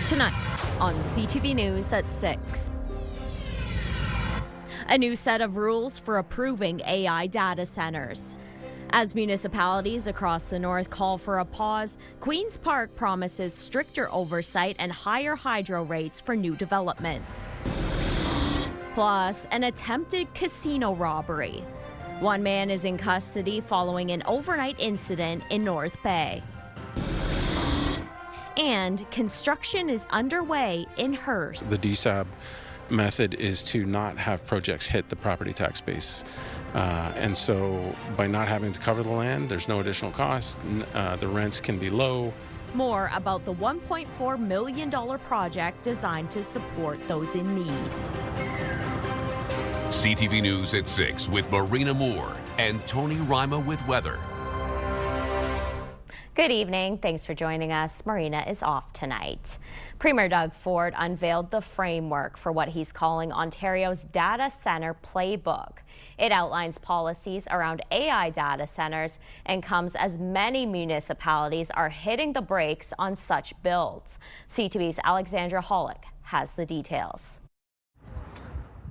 Tonight on CTV News at 6. A new set of rules for approving AI data centers. As municipalities across the north call for a pause, Queen's Park promises stricter oversight and higher hydro rates for new developments. Plus, an attempted casino robbery. One man is in custody following an overnight incident in North Bay. And construction is underway in Hurst. The DSAB method is to not have projects hit the property tax base. And so by not having to cover the land, there's no additional cost. The rents can be low. More about the $1.4 million project designed to support those in need. CTV News at 6 with Marina Moore and Tony Rima with weather. Good evening. Thanks for joining us. Marina is off tonight. Premier Doug Ford unveiled the framework for what he's calling Ontario's data center playbook. It outlines policies around AI data centers and comes as many municipalities are hitting the brakes on such builds. CTV's Alexandra Hollick has the details.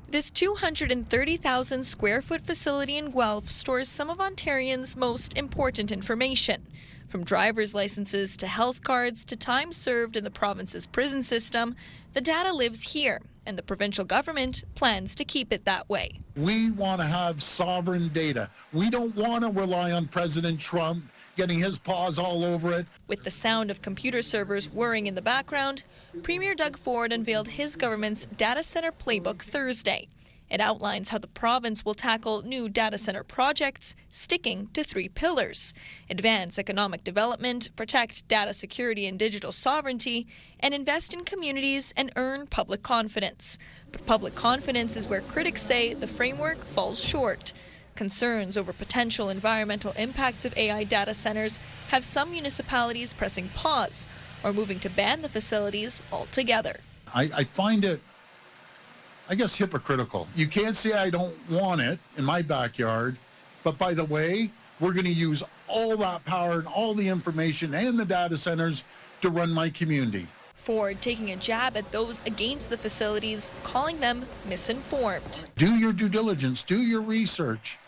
This 230,000 square foot facility in Guelph stores some of Ontarians' most important information. From driver's licenses to health cards to time served in the province's prison system, the data lives here, and the provincial government plans to keep it that way. We want to have sovereign data. We don't want to rely on President Trump getting his paws all over it. With the sound of computer servers whirring in the background, Premier Doug Ford unveiled his government's data center playbook Thursday. It outlines how the province will tackle new data center projects, sticking to 3 pillars: advance economic development, protect data security and digital sovereignty, and invest in communities and earn public confidence. But public confidence is where critics say the framework falls short. Concerns over potential environmental impacts of AI data centers have some municipalities pressing pause or moving to ban the facilities altogether. I find it, I guess, hypocritical. You can't say I don't want it in my backyard, but by the way, we're going to use all that power and all the information and the data centers to run my community. Ford taking a jab at those against the facilities, calling them misinformed. Do your due diligence, do your research.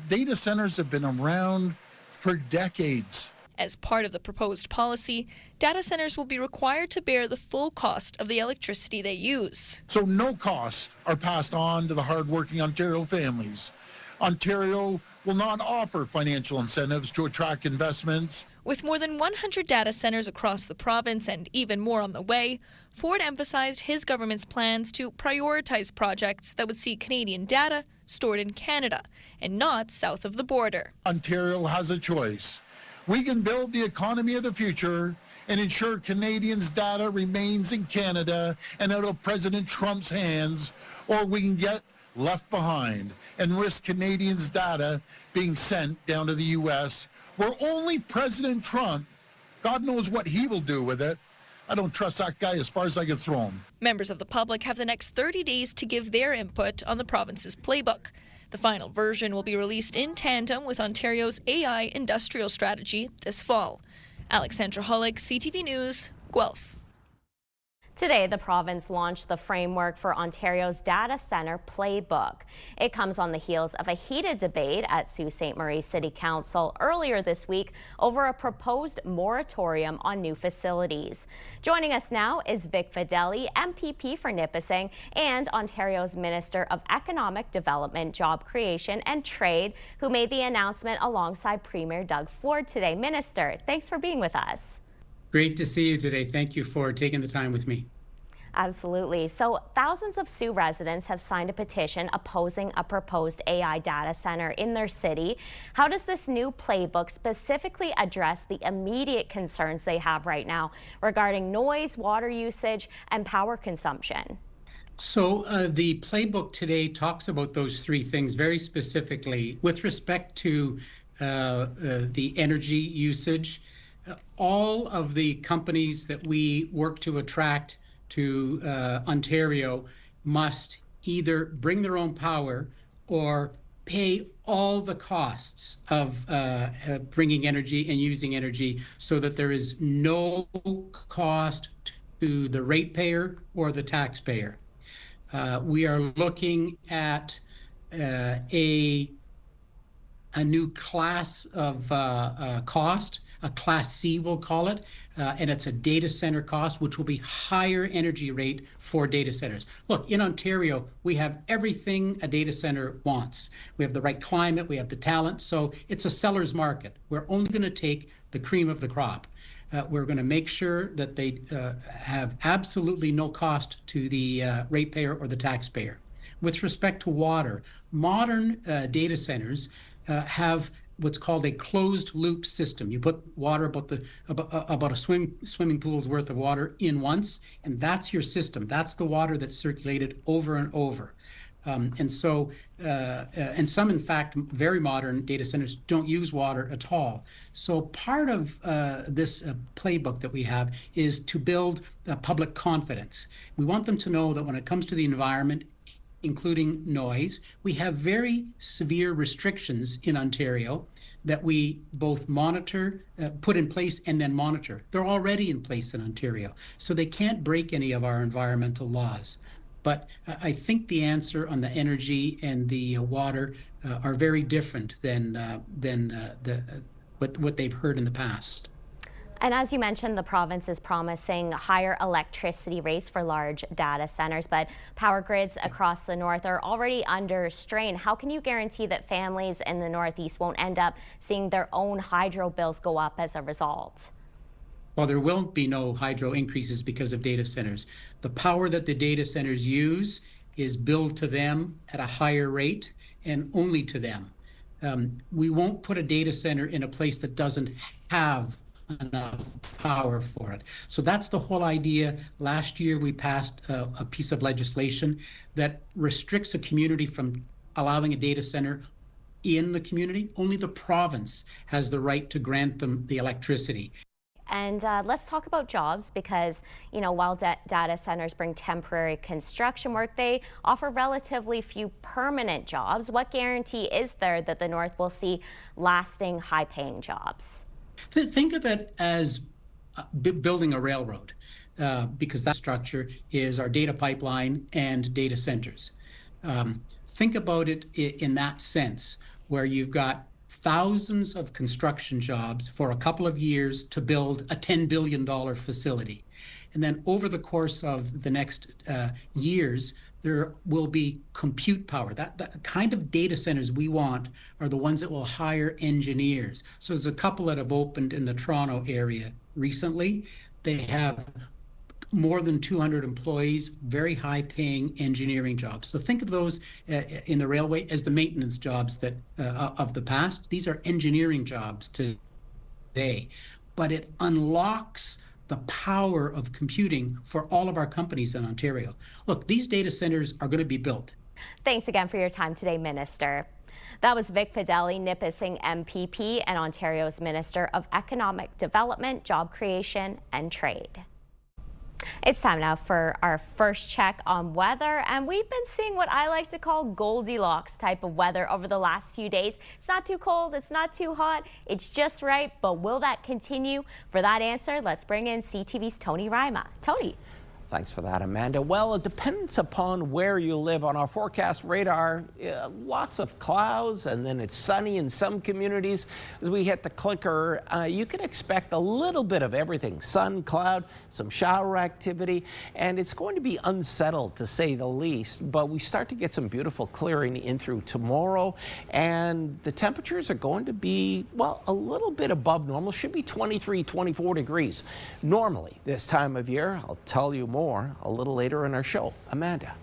Data centers have been around for decades. As part of the proposed policy, data centers will be required to bear the full cost of the electricity they use. So no costs are passed on to the hardworking Ontario families. Ontario will not offer financial incentives to attract investments. With more than 100 data centers across the province and even more on the way, Ford emphasized his government's plans to prioritize projects that would see Canadian data stored in Canada and not south of the border. Ontario has a choice. We can build the economy of the future and ensure Canadians' data remains in Canada and out of President Trump's hands, or we can get left behind and risk Canadians' data being sent down to the U.S., where only President Trump, God knows what he will do with it. I don't trust that guy as far as I can throw him. Members of the public have the next 30 days to give their input on the province's playbook. The final version will be released in tandem with Ontario's AI industrial strategy this fall. Alexandra Hollick, CTV News, Guelph. Today, the province launched the framework for Ontario's data center playbook. It comes on the heels of a heated debate at Sault Ste. Marie City Council earlier this week over a proposed moratorium on new facilities. Joining us now is Vic Fideli, MPP for Nipissing and Ontario's Minister of Economic Development, Job Creation and Trade, who made the announcement alongside Premier Doug Ford today. Minister, thanks for being with us. Great to see you today. Thank you for taking the time with me. Absolutely. So thousands of Sault residents have signed a petition opposing a proposed AI data center in their city. How does this new playbook specifically address the immediate concerns they have right now regarding noise, water usage, and power consumption? So the playbook today talks about those 3 things very specifically. With respect to the energy usage, all of the companies that we work to attract to Ontario must either bring their own power or pay all the costs of bringing energy and using energy, so that there is no cost to the ratepayer or the taxpayer. We are looking at a new class of cost, a Class C we'll call it, and it's a data center cost, which will be higher energy rate for data centers. Look, in Ontario, we have everything a data center wants. We have the right climate, we have the talent, so it's a seller's market. We're only going to take the cream of the crop. We're going to make sure that they have absolutely no cost to the ratepayer or the taxpayer. With respect to water, modern data centers have what's called a closed loop system. You put water about a swimming pool's worth of water in once, and that's your system. That's the water that's circulated over and over. And some, in fact, very modern data centers don't use water at all. So part of this playbook that we have is to build public confidence. We want them to know that when it comes to the environment, including noise, we have very severe restrictions in Ontario that we both monitor, put in place and then monitor. They're already in place in Ontario, so they can't break any of our environmental laws. But I think the answer on the energy and the water are very different than what they've heard in the past. And as you mentioned, the province is promising higher electricity rates for large data centers, but power grids across the north are already under strain. How can you guarantee that families in the Northeast won't end up seeing their own hydro bills go up as a result? Well, there will be no hydro increases because of data centers. The power that the data centers use is billed to them at a higher rate and only to them. We won't put a data center in a place that doesn't have enough power for it. So that's the whole idea. Last year we passed a piece of legislation that restricts a community from allowing a data center in the community. Only the province has the right to grant them the electricity. And let's talk about jobs because, you know, while data centers bring temporary construction work, they offer relatively few permanent jobs. What guarantee is there that the North will see lasting, high-paying jobs? Think of it as building a railroad, because that structure is our data pipeline and data centers. Think about it in that sense, where you've got thousands of construction jobs for a couple of years to build a $10 billion facility. And then over the course of the next years, there will be compute power. That kind of data centers we want are the ones that will hire engineers. So there's a couple that have opened in the Toronto area recently. They have more than 200 employees, very high-paying engineering jobs. So think of those in the railway as the maintenance jobs that of the past. These are engineering jobs today, but it unlocks the power of computing for all of our companies in Ontario. Look, these data centers are going to be built. Thanks again for your time today, Minister. That was Vic Fideli, Nipissing MPP and Ontario's Minister of Economic Development, Job Creation and Trade. It's time now for our first check on weather, and we've been seeing what I like to call Goldilocks type of weather over the last few days. It's not too cold, it's not too hot, it's just right, but will that continue? For that answer, let's bring in CTV's Tony Rima. Tony. Thanks for that, Amanda. Well, it depends upon where you live. On our forecast radar, lots of clouds, and then it's sunny in some communities. As we hit the clicker, you can expect a little bit of everything. Sun, cloud, some shower activity, and it's going to be unsettled to say the least, but we start to get some beautiful clearing in through tomorrow, and the temperatures are going to be, well, a little bit above normal. Should be 23, 24 degrees normally this time of year. I'll tell you more a little later in our show. Amanda.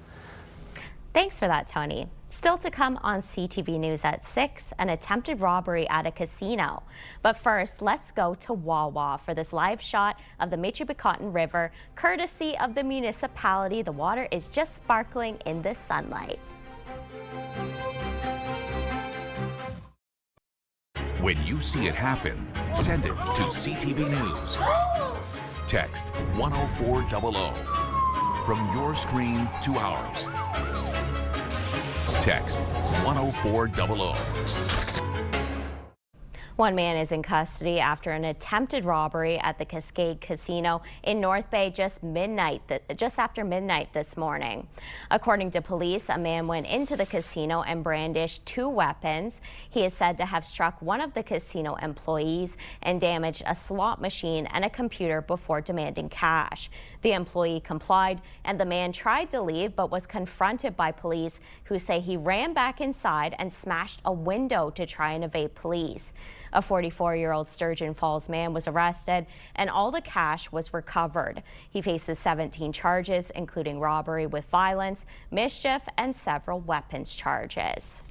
Thanks for that, Tony. Still to come on CTV News at 6, an attempted robbery at a casino. But first, let's go to Wawa for this live shot of the Michipicoten River, courtesy of the municipality. The water is just sparkling in the sunlight. When you see it happen, send it to CTV News. Text 10400 from your screen to ours. Text 10400. One man is in custody after an attempted robbery at the Cascade Casino in North Bay just after midnight this morning. According to police, a man went into the casino and brandished 2 weapons. He is said to have struck one of the casino employees and damaged a slot machine and a computer before demanding cash. The employee complied and the man tried to leave but was confronted by police, who say he ran back inside and smashed a window to try and evade police. A 44-year-old Sturgeon Falls man was arrested and all the cash was recovered. He faces 17 charges, including robbery with violence, mischief, and several weapons charges.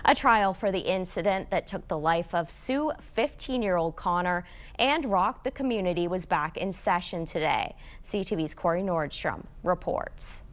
A trial for the incident that took the life of Sioux 15-year-old Connor and rocked the community was back in session today. CTV's Corey Nordstrom reports.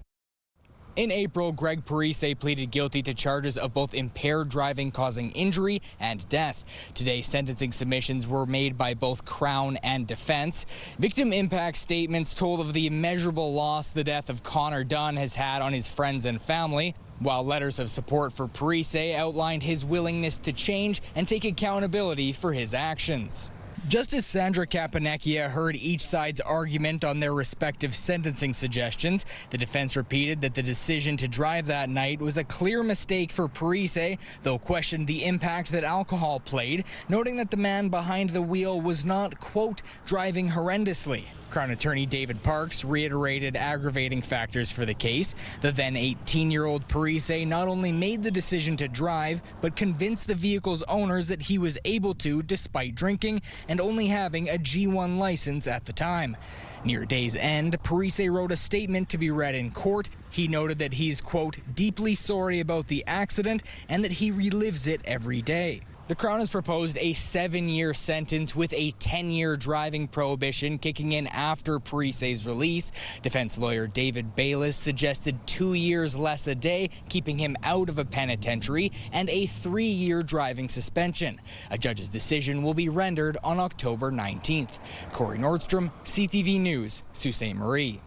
In April, Greg Parise pleaded guilty to charges of both impaired driving causing injury and death. Today, sentencing submissions were made by both Crown and defense. Victim impact statements told of the immeasurable loss the death of Connor Dunn has had on his friends and family, while letters of support for Parise outlined his willingness to change and take accountability for his actions. Justice Sandra Capanecchia heard each side's argument on their respective sentencing suggestions. The defense repeated that the decision to drive that night was a clear mistake for Parise, though questioned the impact that alcohol played, noting that the man behind the wheel was not, quote, driving horrendously. Crown attorney David Parks reiterated aggravating factors for the case. The then 18-year-old Parise not only made the decision to drive, but convinced the vehicle's owners that he was able to despite drinking and only having a G1 license at the time. Near day's end, Parise wrote a statement to be read in court. He noted that he's, quote, deeply sorry about the accident and that he relives it every day. The Crown has proposed a 7-year sentence with a 10-year driving prohibition kicking in after Parise's release. Defense lawyer David Bayless suggested 2 years less a day, keeping him out of a penitentiary, and a 3-year driving suspension. A judge's decision will be rendered on October 19th. Corey Nordstrom, CTV News, Sault Ste. Marie.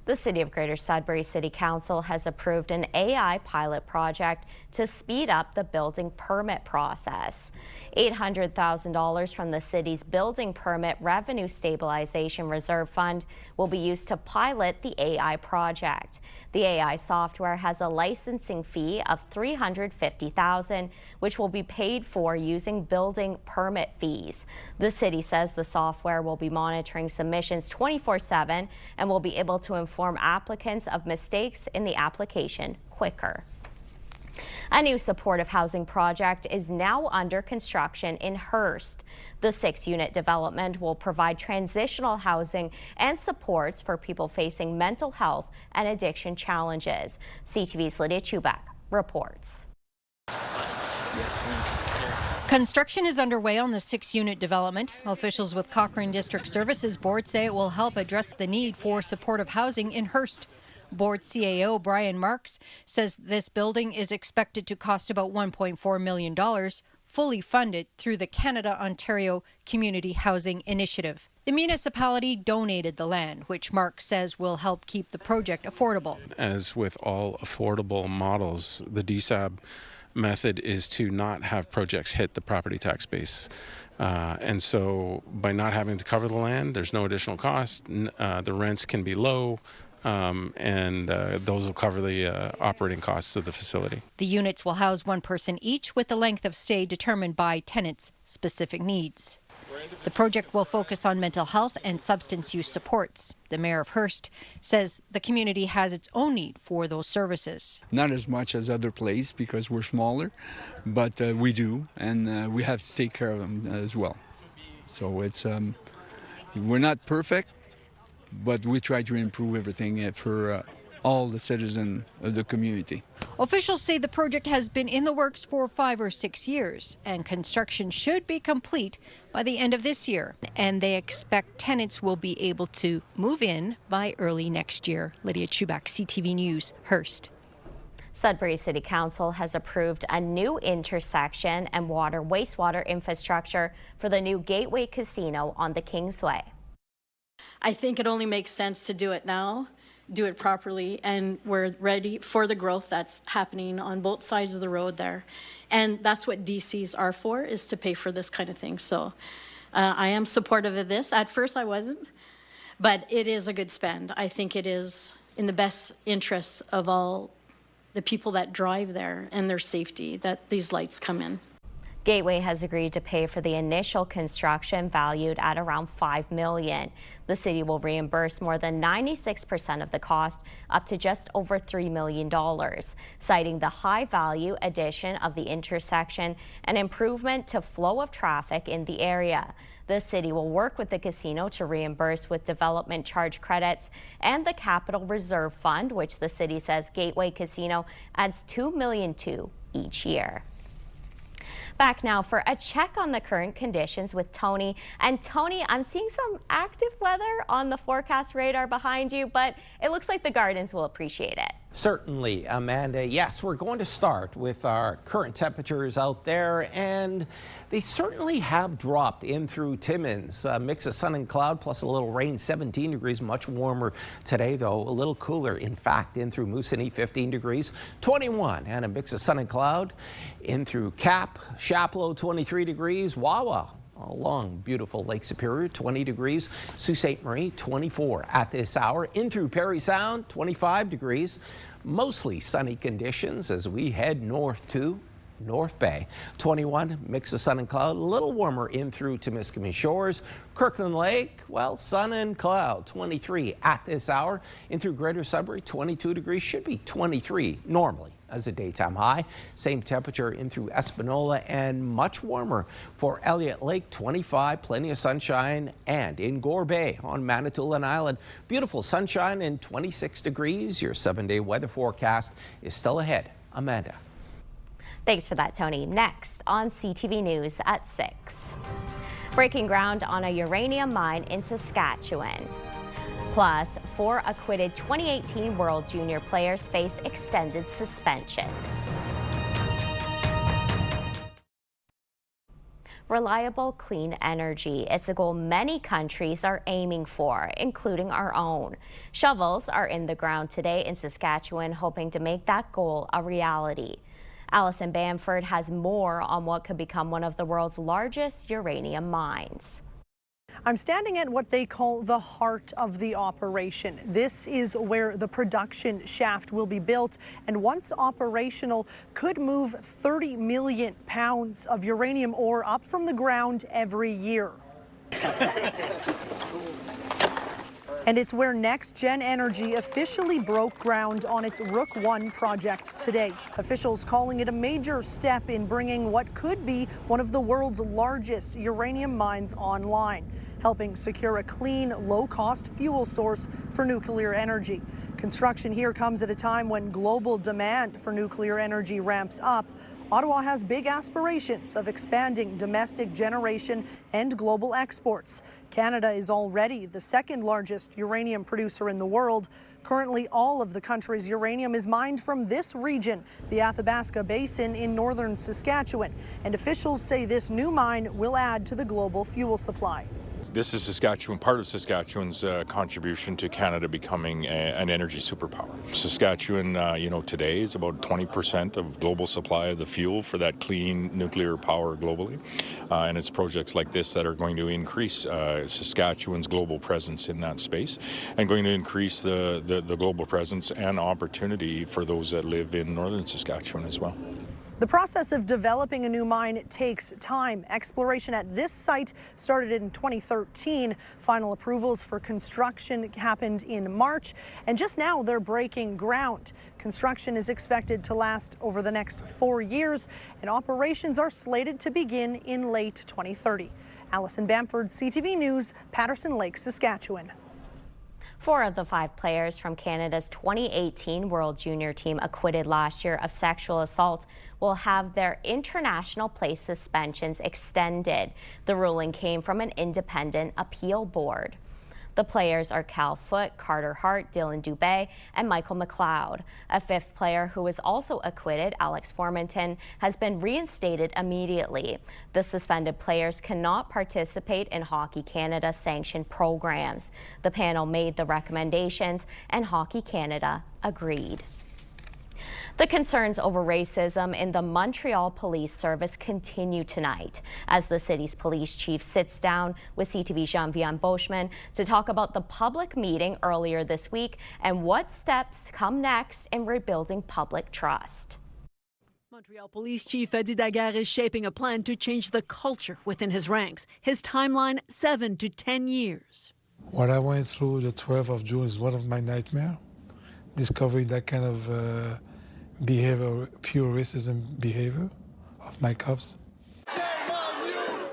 The City of Greater Sudbury City Council has approved an AI pilot project to speed up the building permit process. $800,000 from the city's building permit revenue stabilization reserve fund will be used to pilot the AI project. The AI software has a licensing fee of $350,000, which will be paid for using building permit fees. The city says the software will be monitoring submissions 24/7 and will be able to inform applicants of mistakes in the application quicker. A new supportive housing project is now under construction in Hurst. The 6-unit development will provide transitional housing and supports for people facing mental health and addiction challenges. CTV's Lydia Chubak reports. Construction is underway on the 6-unit development. Officials with Cochrane District Services Board say it will help address the need for supportive housing in Hurst. Board CAO Brian Marks says this building is expected to cost about $1.4 million, fully funded through the Canada-Ontario Community Housing Initiative. The municipality donated the land, which Marks says will help keep the project affordable. As with all affordable models, the DSAB method is to not have projects hit the property tax base. And so by not having to cover the land, there's no additional cost. The rents can be low. And those will cover the operating costs of the facility. The units will house one person each, with the length of stay determined by tenants' specific needs. The project will focus on mental health and substance use supports. The mayor of Hurst says the community has its own need for those services. Not as much as other places because we're smaller, but we do, and we have to take care of them as well. So it's we're not perfect, but we try to improve everything for all the citizens of the community. Officials say the project has been in the works for 5 or 6 years, and construction should be complete by the end of this year. And they expect tenants will be able to move in by early next year. Lydia Chubak, CTV News, Hurst. Sudbury City Council has approved a new intersection and wastewater infrastructure for the new Gateway Casino on the Kingsway. I think it only makes sense to do it now do it properly, and we're ready for the growth that's happening on both sides of the road there. And that's what DCs are for, is to pay for this kind of thing. So I am supportive of this. At first I wasn't, but it is a good spend. I think it is in the best interest of all the people that drive there and their safety that these lights come in. Gateway has agreed to pay for the initial construction, valued at around $5 million. The city will reimburse more than 96% of the cost, up to just over $3 million, citing the high value addition of the intersection and improvement to flow of traffic in the area. The city will work with the casino to reimburse with development charge credits and the Capital Reserve Fund, which the city says Gateway Casino adds $2 million to each year. Back now for a check on the current conditions with Tony. And Tony, I'm seeing some active weather on the forecast radar behind you, but it looks like the gardens will appreciate it. Certainly, Amanda. Yes, we're going to start with our current temperatures out there, and they certainly have dropped in through Timmins. A mix of sun and cloud plus a little rain, 17 degrees, much warmer today, though a little cooler. In fact, in through Moosonee, 15 degrees, 21, and a mix of sun and cloud in through Cap, Chapleau, 23 degrees, Wawa along beautiful Lake Superior, 20 degrees. Sault Ste. Marie, 24 at this hour. In through Parry Sound, 25 degrees. Mostly sunny conditions as we head north to North Bay. 21, mix of sun and cloud, a little warmer in through Temiskaming Shores. Kirkland Lake, well, sun and cloud, 23 at this hour. In through Greater Sudbury, 22 degrees, should be 23 normally as a daytime high. Same temperature in through Espanola, and much warmer for Elliott Lake, 25, plenty of sunshine. And in Gore Bay on Manitoulin Island, beautiful sunshine and 26 degrees. Your 7-day weather forecast is still ahead. Amanda. Thanks for that, Tony. Next on CTV News at 6. Breaking ground on a uranium mine in Saskatchewan. Plus, 4 acquitted 2018 World Junior players face extended suspensions. Reliable, clean energy. It's a goal many countries are aiming for, including our own. Shovels are in the ground today in Saskatchewan, hoping to make that goal a reality. Allison Bamford has more on what could become one of the world's largest uranium mines. I'm standing at what they call the heart of the operation. This is where the production shaft will be built, and once operational, could move 30 million pounds of uranium ore up from the ground every year. And it's where NextGen Energy officially broke ground on its Rook 1 project today. Officials calling it a major step in bringing what could be one of the world's largest uranium mines online, helping secure a clean, low-cost fuel source for nuclear energy. Construction here comes at a time when global demand for nuclear energy ramps up. Ottawa has big aspirations of expanding domestic generation and global exports. Canada is already the second largest uranium producer in the world. Currently, all of the country's uranium is mined from this region, the Athabasca Basin in northern Saskatchewan, and officials say this new mine will add to the global fuel supply. This is Saskatchewan, part of Saskatchewan's contribution to Canada becoming an energy superpower. Saskatchewan, today is about 20% of global supply of the fuel for that clean nuclear power globally. And it's projects like this that are going to increase Saskatchewan's global presence in that space, and going to increase the global presence and opportunity for those that live in northern Saskatchewan as well. The process of developing a new mine takes time. Exploration at this site started in 2013. Final approvals for construction happened in March, and just now they're breaking ground. Construction is expected to last over the next 4 years, and operations are slated to begin in late 2030. Allison Bamford, CTV News, Patterson Lake, Saskatchewan. 4 of the 5 players from Canada's 2018 World Junior team acquitted last year of sexual assault will have their international play suspensions extended. The ruling came from an independent appeal board. The players are Cal Foote, Carter Hart, Dylan Dubé, and Michael McLeod. A fifth player who was also acquitted, Alex Formanton, has been reinstated immediately. The suspended players cannot participate in Hockey Canada sanctioned programs. The panel made the recommendations and Hockey Canada agreed. The concerns over racism in the Montreal Police Service continue tonight as the city's police chief sits down with CTV's Jean-Vian Boschman to talk about the public meeting earlier this week and what steps come next in rebuilding public trust. Montreal Police Chief Eddie Daguerre is shaping a plan to change the culture within his ranks. His timeline, 7 to 10 years. What I went through the 12th of June is one of my nightmares. Discovering that kind of behavior, pure racism behavior of my cops.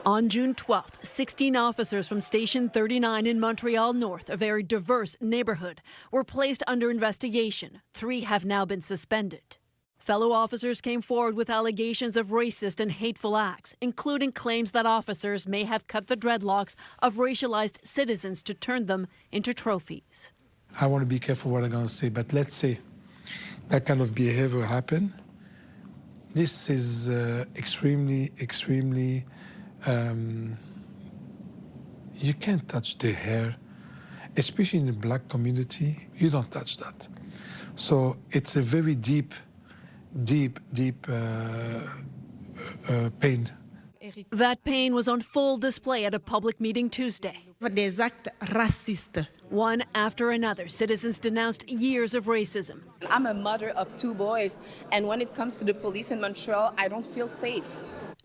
On June 12th, 16 officers from Station 39 in Montreal North, a very diverse neighborhood, were placed under investigation. 3 have now been suspended. Fellow officers came forward with allegations of racist and hateful acts, including claims that officers may have cut the dreadlocks of racialized citizens to turn them into trophies. I want to be careful what I'm going to say, but let's say that kind of behavior happened. This is extremely, you can't touch the hair, especially in the black community, you don't touch that. So it's a very deep pain. That pain was on full display at a public meeting Tuesday. Des actes racistes. One after another, citizens denounced years of racism. I'm a mother of 2 boys, and when it comes to the police in Montreal, I don't feel safe.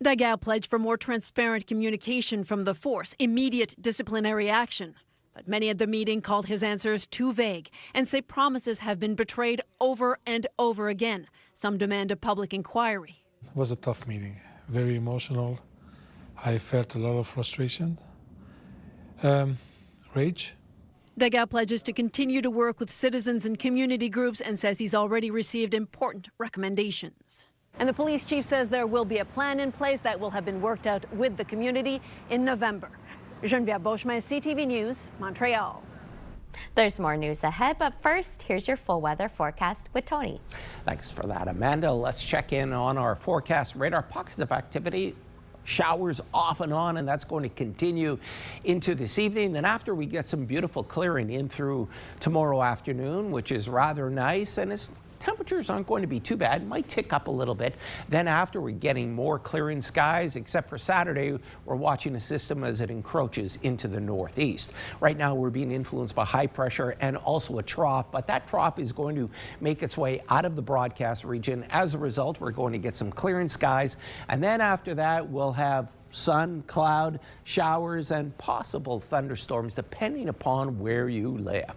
Daguerre pledged for more transparent communication from the force, immediate disciplinary action. But many at the meeting called his answers too vague and say promises have been betrayed over and over again. Some demand a public inquiry. It was a tough meeting, very emotional. I felt a lot of frustration, rage. Daguerre pledges to continue to work with citizens and community groups and says he's already received important recommendations. And the police chief says there will be a plan in place that will have been worked out with the community in November. Geneviève Beauchemin, CTV News, Montreal. There's more news ahead, but first, here's your full weather forecast with Tony. Thanks for that, Amanda. Let's check in on our forecast radar. Pockets of activity. Showers off and on, and that's going to continue into this evening. Then after, we get some beautiful clearing in through tomorrow afternoon, which is rather nice, and it's temperatures aren't going to be too bad. Might tick up a little bit. Then after, we're getting more clearing skies, except for Saturday. We're watching a system as it encroaches into the northeast. Right now, we're being influenced by high pressure and also a trough, but that trough is going to make its way out of the broadcast region. As a result, we're going to get some clearing skies, and then after that, we'll have sun, cloud, showers, and possible thunderstorms depending upon where you live.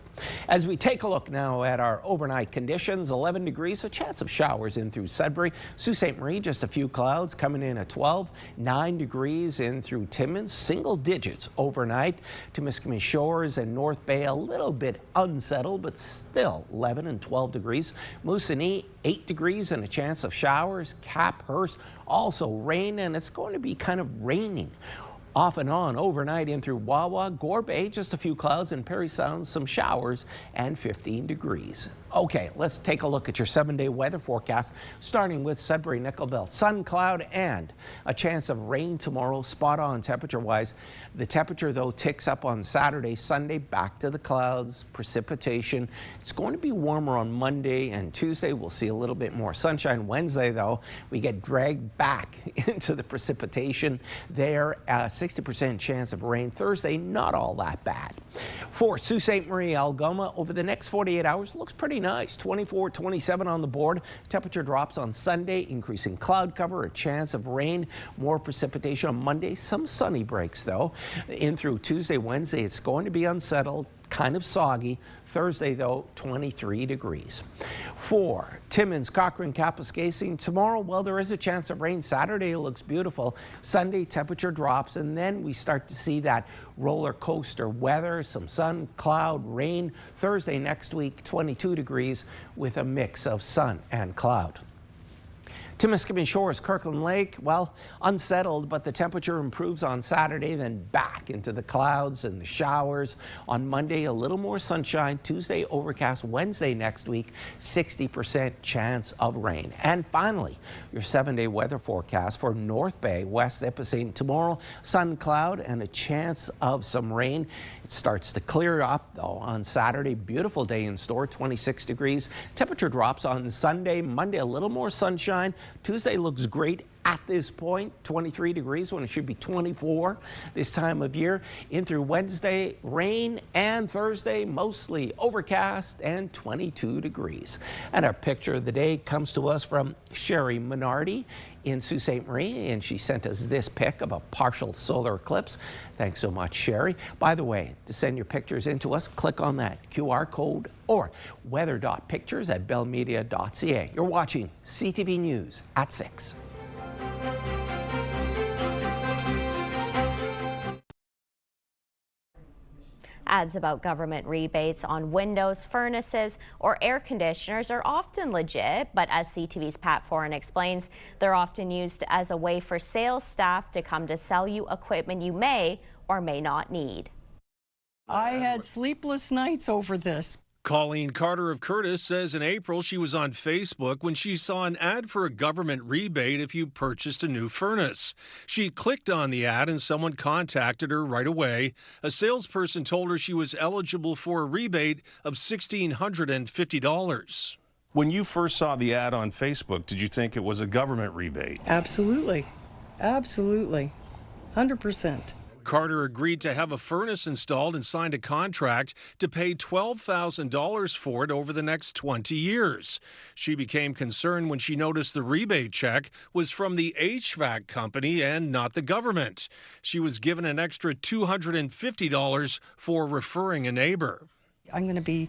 As we take a look now at our overnight conditions, 11 degrees, a chance of showers in through Sudbury. Sault Ste. Marie, just a few clouds coming in at 12. 9 degrees in through Timmins, single digits overnight. Timiskaming Shores and North Bay, a little bit unsettled, but still 11 and 12 degrees. Moosonee, 8 degrees and a chance of showers. Cap, Hurst, also rain, and it's going to be kind of raining off and on overnight in through Wawa. Gore Bay, just a few clouds, and Parry Sound, some showers, and 15 degrees. Okay, let's take a look at your 7-day weather forecast, starting with Sudbury, Nickel Belt. Sun, cloud, and a chance of rain tomorrow, spot on temperature-wise. The temperature, though, ticks up on Saturday, Sunday, back to the clouds, precipitation. It's going to be warmer on Monday and Tuesday. We'll see a little bit more sunshine. Wednesday, though, we get dragged back into the precipitation there. 60% chance of rain. Thursday, not all that bad. For Sault Ste. Marie, Algoma, over the next 48 hours, looks pretty nice. 24, 27 on the board. Temperature drops on Sunday, increasing cloud cover, a chance of rain, more precipitation on Monday. Some sunny breaks, though. In through Tuesday, Wednesday, it's going to be unsettled, kind of soggy. Thursday, though, 23 degrees. For Timmins, Cochrane, Kapuskasing, tomorrow, well, there is a chance of rain. Saturday looks beautiful. Sunday, temperature drops, and then we start to see that roller coaster weather, some sun, cloud, rain. Thursday next week, 22 degrees with a mix of sun and cloud. Timiskaming Shores, Kirkland Lake, well, unsettled, but the temperature improves on Saturday, then back into the clouds and the showers. On Monday, a little more sunshine. Tuesday, overcast. Wednesday next week, 60% chance of rain. And finally, your 7-day weather forecast for North Bay, West Nipissing. Tomorrow, sun, cloud, and a chance of some rain. It starts to clear up, though, on Saturday. Beautiful day in store, 26 degrees. Temperature drops on Sunday. Monday, a little more sunshine. Tuesday looks great at this point, 23 degrees when it should be 24 this time of year. In through Wednesday, rain, and Thursday, mostly overcast and 22 degrees. And our picture of the day comes to us from Sherry Minardi in Sault Ste. Marie, and she sent us this pic of a partial solar eclipse. Thanks so much, Sherry. By the way, to send your pictures in to us, click on that QR code or weather.pictures@bellmedia.ca. You're watching CTV News at 6. Ads about government rebates on windows, furnaces, or air conditioners are often legit, but as CTV's Pat Foran explains, they're often used as a way for sales staff to come to sell you equipment you may or may not need. I had sleepless nights over this. Colleen Carter of Curtis says in April she was on Facebook when she saw an ad for a government rebate if you purchased a new furnace. She clicked on the ad and someone contacted her right away. A salesperson told her she was eligible for a rebate of $1,650. When you first saw the ad on Facebook, did you think it was a government rebate? Absolutely. Absolutely. 100%. Carter agreed to have a furnace installed and signed a contract to pay $12,000 for it over the next 20 years. She became concerned when she noticed the rebate check was from the HVAC company and not the government. She was given an extra $250 for referring a neighbor. I'm going to be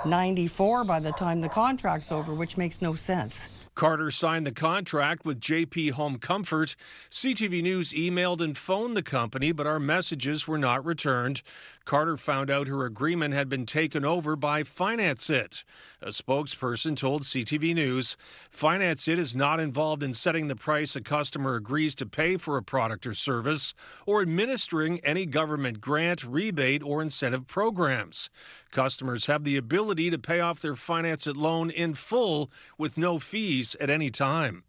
94 by the time the contract's over, which makes no sense. Carter signed the contract with JP Home Comfort. CTV News emailed and phoned the company, but our messages were not returned. Carter found out her agreement had been taken over by Finance It. A spokesperson told CTV News, Finance It is not involved in setting the price a customer agrees to pay for a product or service or administering any government grant, rebate, or incentive programs. Customers have the ability to pay off their Finance It loan in full with no fees at any time.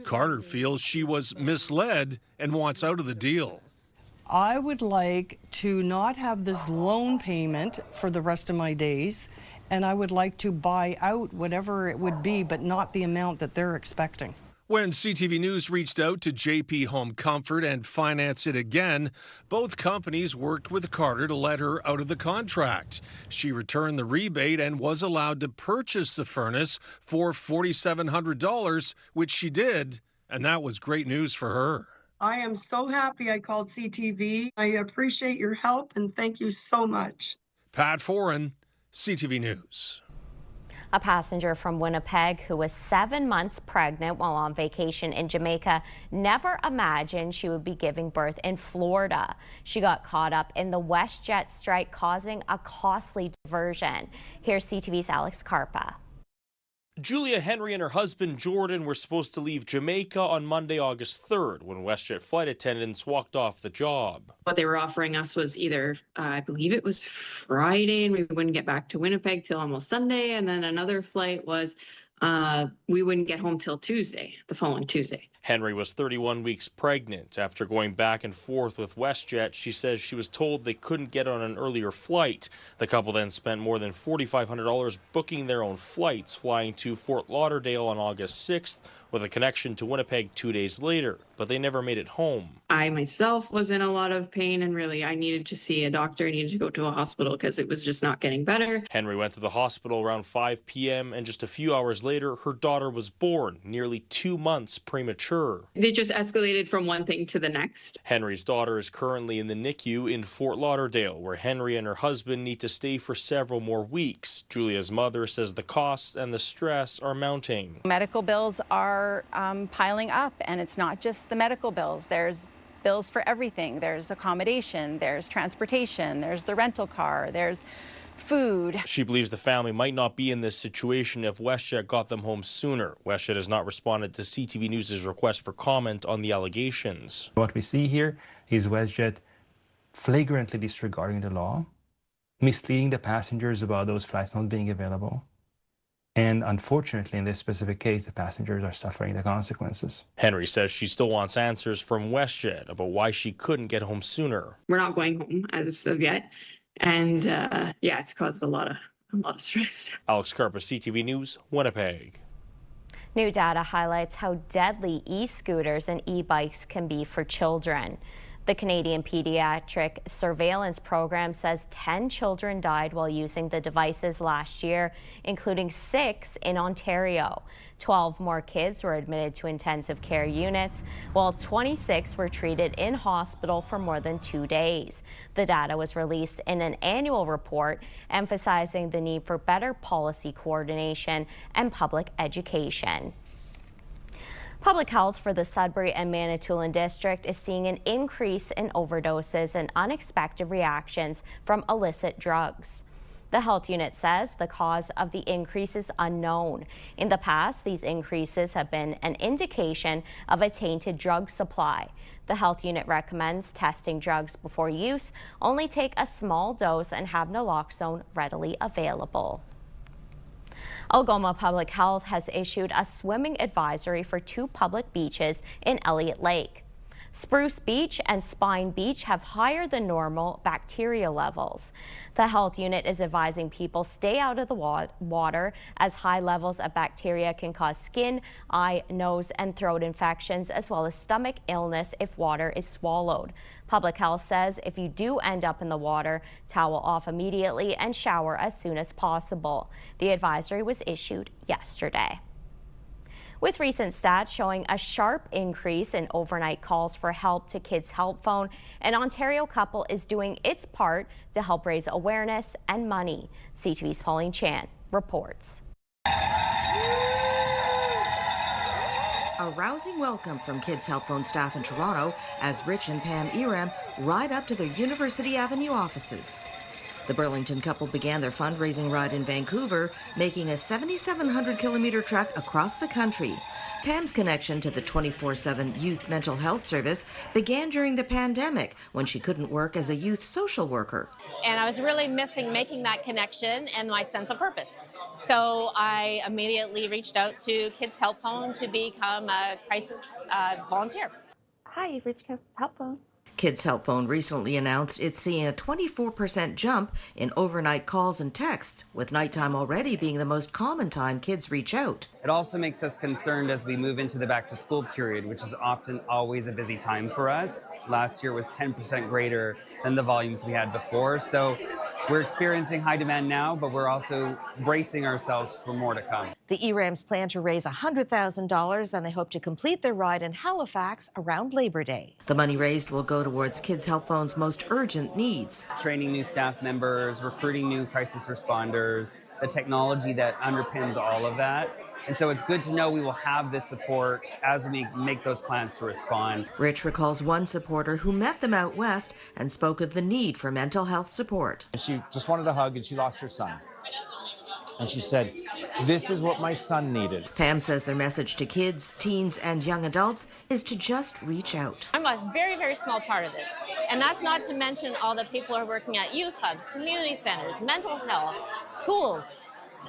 Carter feels she was misled and wants out of the deal. I would like to not have this loan payment for the rest of my days, and I would like to buy out whatever it would be, but not the amount that they're expecting. When CTV News reached out to JP Home Comfort and Finance It again, both companies worked with Carter to let her out of the contract. She returned the rebate and was allowed to purchase the furnace for $4,700, which she did, and that was great news for her. I am so happy I called CTV. I appreciate your help and thank you so much. Pat Foran, CTV News. A passenger from Winnipeg who was 7 months pregnant while on vacation in Jamaica never imagined she would be giving birth in Florida. She got caught up in the WestJet strike, causing a costly diversion. Here's CTV's Alex Carpa. Julia Henry and her husband Jordan were supposed to leave Jamaica on Monday, August 3rd, when WestJet flight attendants walked off the job. What they were offering us was either, I believe it was Friday, and we wouldn't get back to Winnipeg till almost Sunday, and then another flight was we wouldn't get home till Tuesday, the following Tuesday. Henry was 31 weeks pregnant. After going back and forth with WestJet, she says she was told they couldn't get on an earlier flight. The couple then spent more than $4,500 booking their own flights, flying to Fort Lauderdale on August 6th, with a connection to Winnipeg 2 days later, but they never made it home. I myself was in a lot of pain, and really I needed to see a doctor. I needed to go to a hospital because it was just not getting better. Henry went to the hospital around 5 p.m. and just a few hours later, her daughter was born, nearly 2 months premature. They just escalated from one thing to the next. Henry's daughter is currently in the NICU in Fort Lauderdale, where Henry and her husband need to stay for several more weeks. Julia's mother says the costs and the stress are mounting. Medical bills are piling up, and it's not just the medical bills. There's bills for everything. There's accommodation, there's transportation, there's the rental car, there's food. She believes the family might not be in this situation if WestJet got them home sooner. WestJet has not responded to CTV News' request for comment on the allegations. What we see here is WestJet flagrantly disregarding the law, misleading the passengers about those flights not being available. And unfortunately, in this specific case, the passengers are suffering the consequences. Henry says she still wants answers from WestJet about why she couldn't get home sooner. We're not going home as of yet. And yeah, it's caused a lot of stress. Alex Carpa, CTV News, Winnipeg. New data highlights how deadly e-scooters and e-bikes can be for children. The Canadian Pediatric Surveillance Program says 10 children died while using the devices last year, including 6 in Ontario. 12 more kids were admitted to intensive care units, while 26 were treated in hospital for more than 2 days. The data was released in an annual report emphasizing the need for better policy coordination and public education. Public health for the Sudbury and Manitoulin district is seeing an increase in overdoses and unexpected reactions from illicit drugs. The health unit says the cause of the increase is unknown. In the past, these increases have been an indication of a tainted drug supply. The health unit recommends testing drugs before use, only take a small dose, and have naloxone readily available. Algoma Public Health has issued a swimming advisory for 2 public beaches in Elliott Lake. Spruce Beach and Spine Beach have higher than normal bacteria levels. The health unit is advising people stay out of the water as high levels of bacteria can cause skin, eye, nose, and throat infections, as well as stomach illness if water is swallowed. Public Health says if you do end up in the water, towel off immediately and shower as soon as possible. The advisory was issued yesterday. With recent stats showing a sharp increase in overnight calls for help to Kids Help Phone, an Ontario couple is doing its part to help raise awareness and money. CTV's Pauline Chan reports. A rousing welcome from Kids Help Phone staff in Toronto as Rich and Pam Eram ride up to their University Avenue offices. The Burlington couple began their fundraising ride in Vancouver, making a 7,700-kilometer trek across the country. Pam's connection to the 24/7 youth mental health service began during the pandemic when she couldn't work as a youth social worker. And I was really missing making that connection and my sense of purpose. So I immediately reached out to Kids Help Phone to become a crisis volunteer. Hi, you've reached Kids Help Phone. Kids Help Phone recently announced it's seeing a 24% jump in overnight calls and texts, with nighttime already being the most common time kids reach out. It also makes us concerned as we move into the back-to-school period, which is often always a busy time for us. Last year was 10% greater than the volumes we had before, so we're experiencing high demand now, but we're also bracing ourselves for more to come. The ERAMs plan to raise $100,000, and they hope to complete their ride in Halifax around Labor Day. The money raised will go towards Kids Help Phone's most urgent needs. Training new staff members, recruiting new crisis responders, the technology that underpins all of that. And so it's good to know we will have this support as we make those plans to respond. Rich recalls one supporter who met them out west and spoke of the need for mental health support. She just wanted a hug and she lost her son. And she said, this is what my son needed. Pam says their message to kids, teens, and young adults is to just reach out. I'm a very, very small part of this. And that's not to mention all the people who are working at youth hubs, community centers, mental health, schools,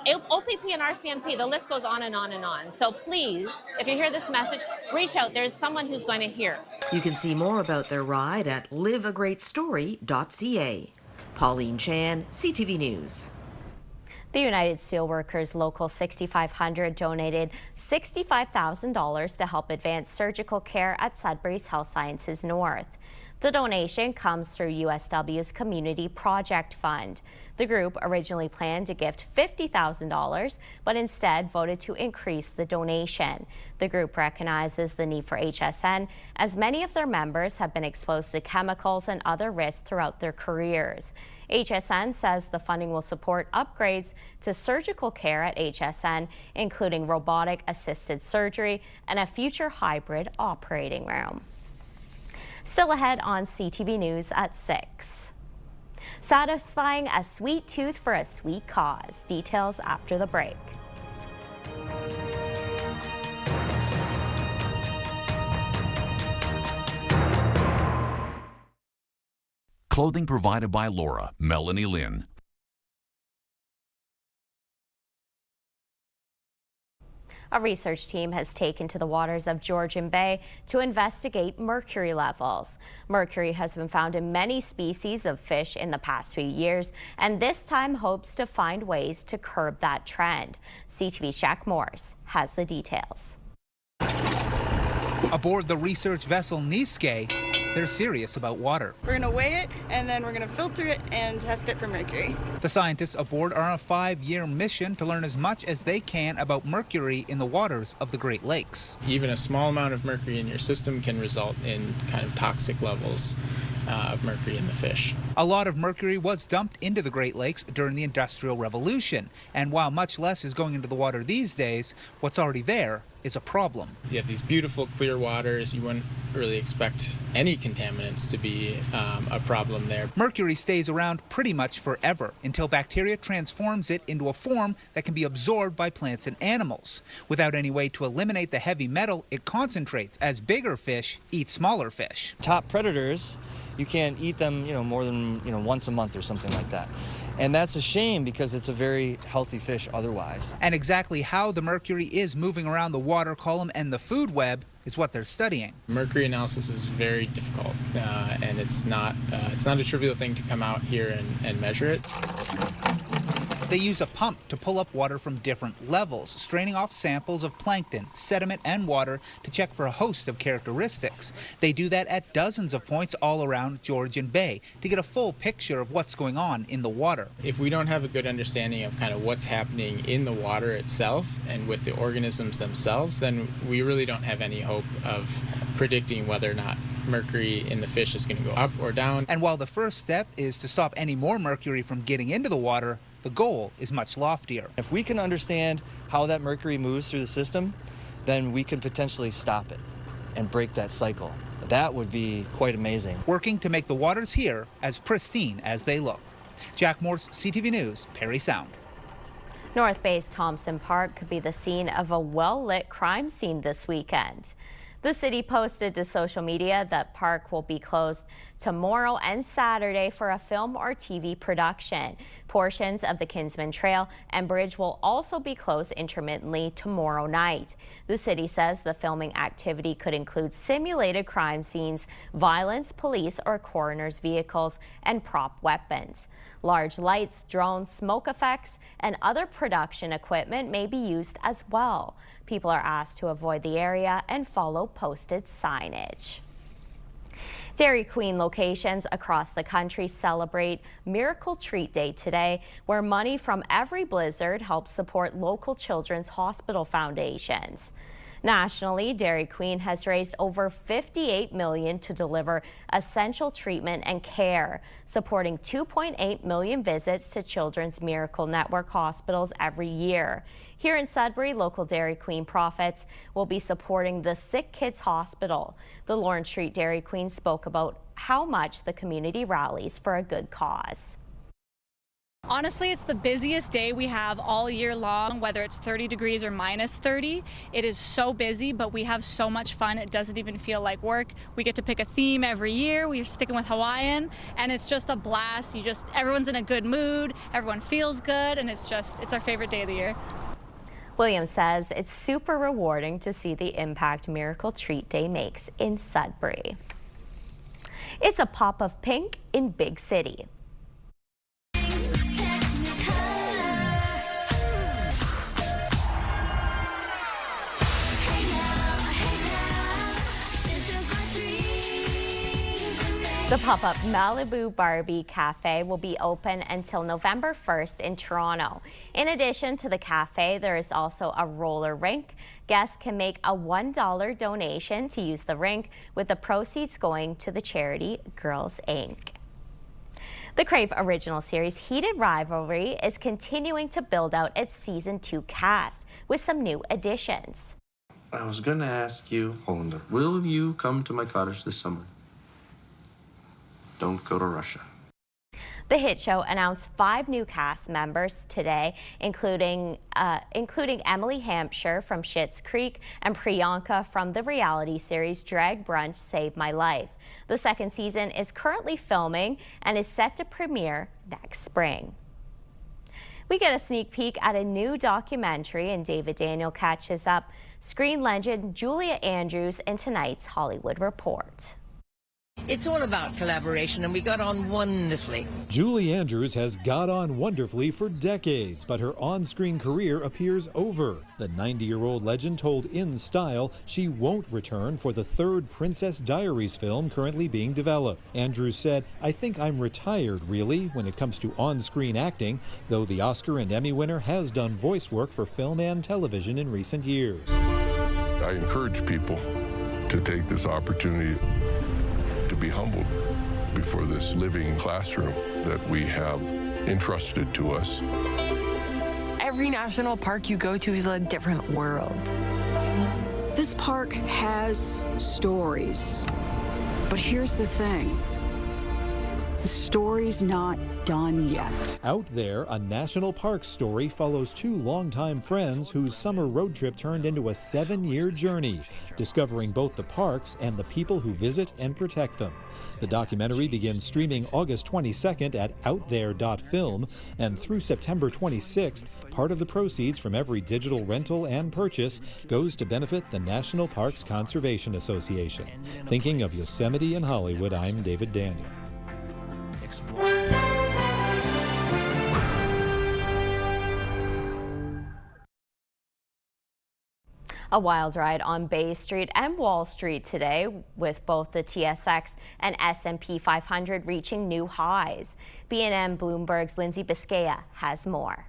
OPP and RCMP, the list goes on and on and on. So please, if you hear this message, reach out. There's someone who's going to hear. You can see more about their ride at liveagreatstory.ca. Pauline Chan, CTV News. The United Steelworkers Local 6500 donated $65,000 to help advance surgical care at Sudbury's Health Sciences North. The donation comes through USW's Community Project Fund. The group originally planned to gift $50,000, but instead voted to increase the donation. The group recognizes the need for HSN, as many of their members have been exposed to chemicals and other risks throughout their careers. HSN says the funding will support upgrades to surgical care at HSN, including robotic-assisted surgery and a future hybrid operating room. Still ahead on CTV News at 6. Satisfying a sweet tooth for a sweet cause. Details after the break. Clothing provided by Laura, Melanie Lynn. A research team has taken to the waters of Georgian Bay to investigate mercury levels. Mercury has been found in many species of fish in the past few years, and this time hopes to find ways to curb that trend. CTV's Jack Morse has the details. Aboard the research vessel Niske, they're serious about water. We're going to weigh it, and then we're going to filter it and test it for mercury. The scientists aboard are on a 5-year mission to learn as much as they can about mercury in the waters of the Great Lakes. Even a small amount of mercury in your system can result in kind of toxic levels of mercury in the fish. A lot of mercury was dumped into the Great Lakes during the Industrial Revolution, and while much less is going into the water these days, what's already there is a problem. You have these beautiful clear waters. You wouldn't really expect any contaminants to be a problem there. Mercury stays around pretty much forever until bacteria transforms it into a form that can be absorbed by plants and animals. Without any way to eliminate the heavy metal, it concentrates as bigger fish eat smaller fish. Top predators, you can't eat them, more than, once a month or something like that. And that's a shame because it's a very healthy fish otherwise. And exactly how the mercury is moving around the water column and the food web is what they're studying. Mercury analysis is very difficult, and it's not a trivial thing to come out here and measure it. They use a pump to pull up water from different levels, straining off samples of plankton, sediment, and water to check for a host of characteristics. They do that at dozens of points all around Georgian Bay to get a full picture of what's going on in the water. If we don't have a good understanding of kind of what's happening in the water itself and with the organisms themselves, then we really don't have any hope of predicting whether or not mercury in the fish is going to go up or down. And while the first step is to stop any more mercury from getting into the water, the goal is much loftier. If we can understand how that mercury moves through the system, then we can potentially stop it and break that cycle. That would be quite amazing. Working to make the waters here as pristine as they look. Jack Morse, CTV News, Parry Sound. North Bay's Thompson Park could be the scene of a well-lit crime scene this weekend. The city posted to social media that park will be closed tomorrow and Saturday for a film or TV production. Portions of the Kinsman Trail and Bridge will also be closed intermittently tomorrow night. The city says the filming activity could include simulated crime scenes, violence, police or coroner's vehicles, and prop weapons. Large lights, drones, smoke effects, and other production equipment may be used as well. People are asked to avoid the area and follow posted signage. Dairy Queen locations across the country celebrate Miracle Treat Day today, where money from every blizzard helps support local children's hospital foundations. Nationally, Dairy Queen has raised over $58 million to deliver essential treatment and care, supporting 2.8 million visits to Children's Miracle Network hospitals every year. Here in Sudbury, local Dairy Queen profits will be supporting the Sick Kids Hospital. The Lawrence Street Dairy Queen spoke about how much the community rallies for a good cause. Honestly, it's the busiest day we have all year long, whether it's 30 degrees or minus 30. It is so busy, but we have so much fun. It doesn't even feel like work. We get to pick a theme every year. We're sticking with Hawaiian, and it's just a blast. Everyone's in a good mood. Everyone feels good, and it's our favorite day of the year. William says it's super rewarding to see the impact Miracle Treat Day makes in Sudbury. It's a pop of pink in Big City. The pop-up Malibu Barbie Cafe will be open until November 1st in Toronto. In addition to the cafe, there is also a roller rink. Guests can make a $1 donation to use the rink, with the proceeds going to the charity Girls Inc. The Crave original series Heated Rivalry is continuing to build out its Season 2 cast with some new additions. I was going to ask you, will you come to my cottage this summer? don't go to Russia. The hit show announced 5 new cast members today, including Emily Hampshire from Schitt's Creek and Priyanka from the reality series Drag Brunch Saved My Life. The second season is currently filming and is set to premiere next spring. We get a sneak peek at a new documentary, and David Daniel catches up screen legend Julia Andrews in tonight's Hollywood Report. It's all about collaboration, and we got on wonderfully. Julie Andrews has got on wonderfully for decades, but her on-screen career appears over. The 90-year-old legend told In Style she won't return for the 3rd Princess Diaries film currently being developed. Andrews said, "I think I'm retired, really, when it comes to on-screen acting, though the Oscar and Emmy winner has done voice work for film and television in recent years." I encourage people to take this opportunity to be humbled before this living classroom that we have entrusted to us. Every national park you go to is a different world. This park has stories, but here's the thing. The story's not done yet. Out There, a national park story follows 2 longtime friends whose summer road trip turned into a 7-year journey, discovering both the parks and the people who visit and protect them. The documentary begins streaming August 22nd at outthere.film, and through September 26th, part of the proceeds from every digital rental and purchase goes to benefit the National Parks Conservation Association. Thinking of Yosemite and Hollywood, I'm David Daniel. A wild ride on Bay Street and Wall Street today, with both the TSX and S&P 500 reaching new highs. BNN Bloomberg's Lindsay Biscaya has more.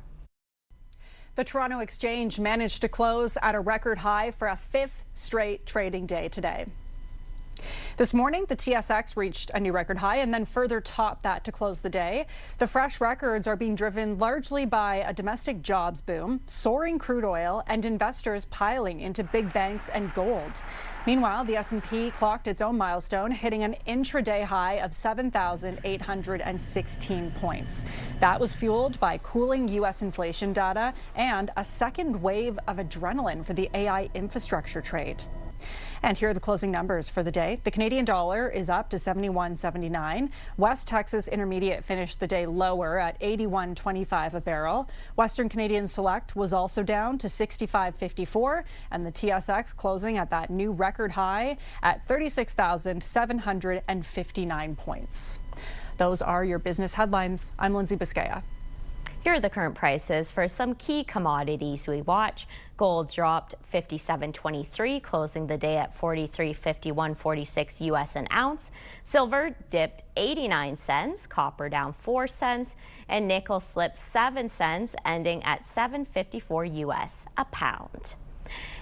The Toronto Exchange managed to close at a record high for a 5th straight trading day today. This morning, the TSX reached a new record high and then further topped that to close the day. The fresh records are being driven largely by a domestic jobs boom, soaring crude oil, and investors piling into big banks and gold. Meanwhile, the S&P clocked its own milestone, hitting an intraday high of 7,816 points. That was fueled by cooling U.S. inflation data and a second wave of adrenaline for the AI infrastructure trade. And here are the closing numbers for the day. The Canadian dollar is up to 71.79. West Texas Intermediate finished the day lower at 81.25 a barrel. Western Canadian Select was also down to 65.54, and the TSX closing at that new record high at 36,759 points. Those are your business headlines. I'm Lindsay Biscaya. Here are the current prices for some key commodities we watch. Gold dropped $57.23, closing the day at $43.5146 US an ounce. Silver dipped 89 cents, copper down 4 cents, and nickel slipped 7 cents, ending at $7.54 US a pound.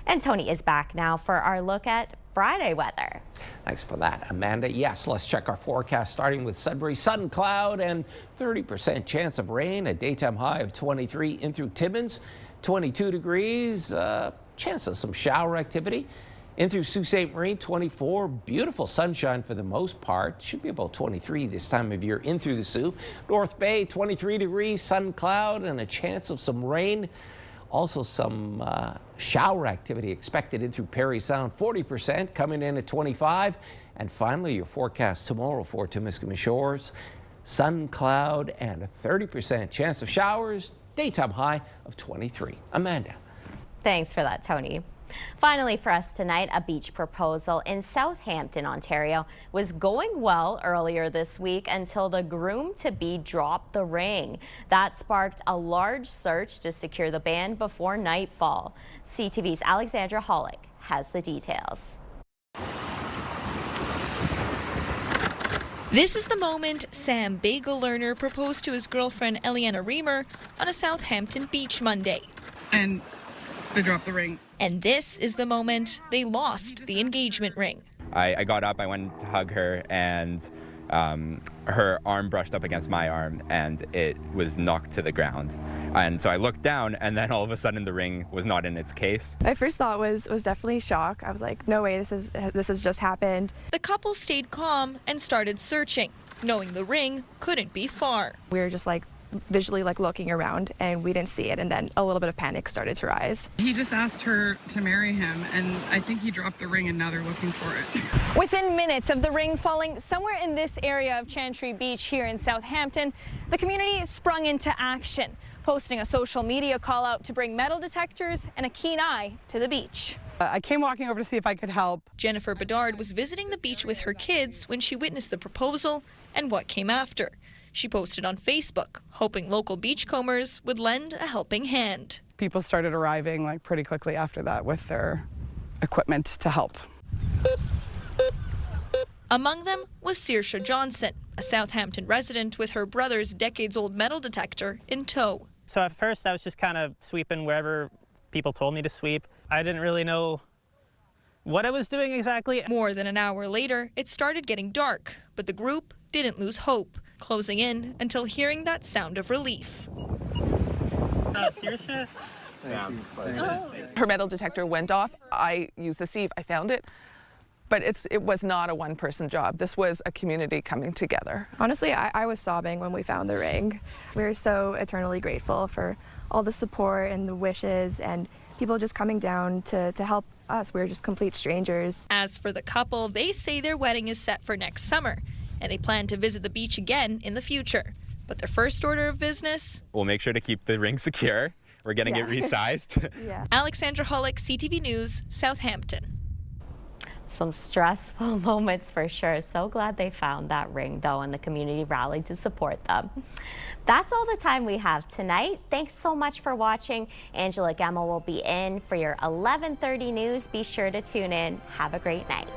And Tony is back now for our look at Friday weather. Thanks for that, Amanda. Yes, let's check our forecast, starting with Sudbury. Sun, cloud, and 30% chance of rain. A daytime high of 23 in through Timmins. 22 degrees, chance of some shower activity. In through Sault Ste. Marie, 24. Beautiful sunshine for the most part. Should be about 23 this time of year in through the Sault. North Bay, 23 degrees, sun, cloud, and a chance of some rain. Also some shower activity expected in through Parry Sound, 40%, coming in at 25. And finally, your forecast tomorrow for Temiskaming Shores, sun, cloud, and a 30% chance of showers, daytime high of 23. Amanda. Thanks for that, Tony. Finally for us tonight, a beach proposal in Southampton, Ontario was going well earlier this week until the groom-to-be dropped the ring. That sparked a large search to secure the band before nightfall. CTV's Alexandra Hollick has the details. This is the moment Sam Bagel Lerner proposed to his girlfriend Eliana Reamer on a Southampton beach Monday. And they dropped the ring. And this is the moment they lost the engagement ring. I got up, I went to hug her, and her arm brushed up against my arm, and it was knocked to the ground. And so I looked down, and then all of a sudden the ring was not in its case. My first thought was definitely shock. I was like, no way, this has just happened. The couple stayed calm and started searching. knowing the ring couldn't be far. We were just like visually like looking around and we didn't see it, and then a little bit of panic started to rise. He just asked her to marry him, and I think he dropped the ring and now they're looking for it. Within minutes of the ring falling somewhere in this area of Chantry Beach here in Southampton, the community sprung into action, posting a social media call out to bring metal detectors and a keen eye to the beach. I came walking over to see if I could help. Jennifer Bedard was visiting the beach with her kids when she witnessed the proposal and what came after. She posted on Facebook, hoping local beachcombers would lend a helping hand. People started arriving like pretty quickly after that with their equipment to help. Among them was Saoirse Johnson, a Southampton resident with her brother's decades-old metal detector in tow. So at first I was just kind of sweeping wherever people told me to sweep. I didn't really know what I was doing exactly. More than an hour later, it started getting dark, but the group didn't lose hope, closing in until hearing that sound of relief. Saoirse? Her metal detector went off. I used the sieve. I found it. But it was not a one-person job. This was a community coming together. Honestly, I was sobbing when we found the ring. We were so eternally grateful for all the support and the wishes and people just coming down to help us. We were just complete strangers. As for the couple, they say their wedding is set for next summer, and they plan to visit the beach again in the future. But their first order of business? We'll make sure to keep the ring secure. We're getting it resized. Alexandra Hollick, CTV News, Southampton. Some stressful moments for sure. So glad they found that ring though, and the community rallied to support them. That's all the time we have tonight. Thanks so much for watching. Angela Gemmell will be in for your 11:30 news. Be sure to tune in. Have a great night.